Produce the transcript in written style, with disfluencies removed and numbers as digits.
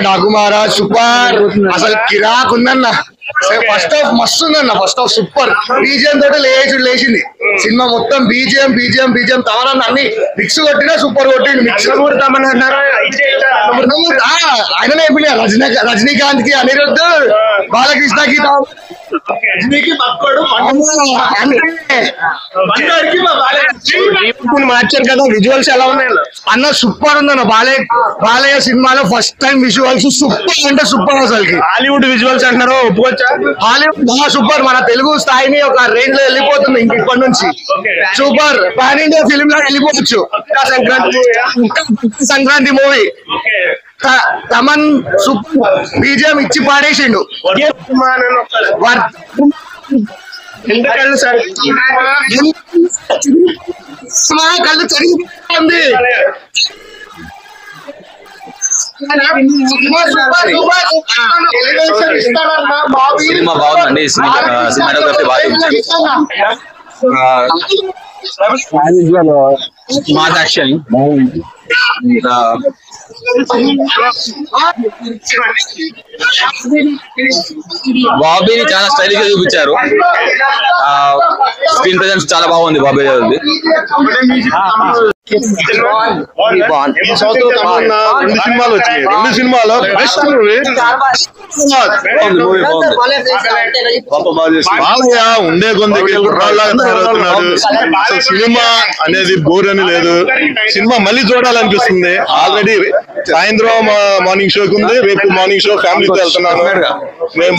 డాకుమారా super అసలు కిరాక్ ఉందన్న. First half మస్తు ఉందన్న. ఫస్ట్ హాఫ్ సూపర్ బీజిఎం తోటి లేచింది సినిమా మొత్తం. బీజిఎం తమరన్న అన్ని మిక్స్ కొట్టినా సూపర్ కొట్టిండు. మిక్స్ ఆయననే ఇప్పుడు రజనీకాంత్ కి అనిరుద్ధ్ బాలకృష్ణకి మార్చారు కదా. విజువల్స్ ఎలా ఉన్నాయి అన్న? సూపర్ ఉందన్న. బాలయ్య సినిమాలో ఫస్ట్ టైం విజువల్స్ సూపర్ అంటే సూపర్. అసలుకి హాలీవుడ్ విజువల్స్ అంటున్నారు, ఒప్పుకోవచ్చా? Hollywood super. మన తెలుగు స్థాయిని ఒక రేంజ్ లో వెళ్ళిపోతుంది ఇప్పటి నుంచి. సూపర్ పాన్ ఇండియా ఫిలిం లా వెళ్ళిపోవచ్చు. Sankranti movie Thaman super BGM ఇచ్చి పాడేసిండు. కళ్ళు చదివింది. సినిమా బాగుందండి. సినిమాటోగ్రఫీ బాగా మాస్ యాక్షన్ బాబీని చాలా స్టైలిష్ గా చూపించారు. స్క్రీన్ ప్రెజెన్స్ చాలా బాగుంది బాబీ గారిది. సినిమాలు వచ్చినాయి. 2 సినిమాలో బెస్ట్ మూవీ బాలయ్య. ఉండే కొందకి అసలు సినిమా అనేది బోర్ అని లేదు. సినిమా మళ్ళీ చూడాలనిపిస్తుంది. ఆల్రెడీ సాయంత్రం మార్నింగ్ షోకి ఉంది, రేపు మార్నింగ్ షో ఫ్యామిలీతో వెళ్తున్నాను మేము.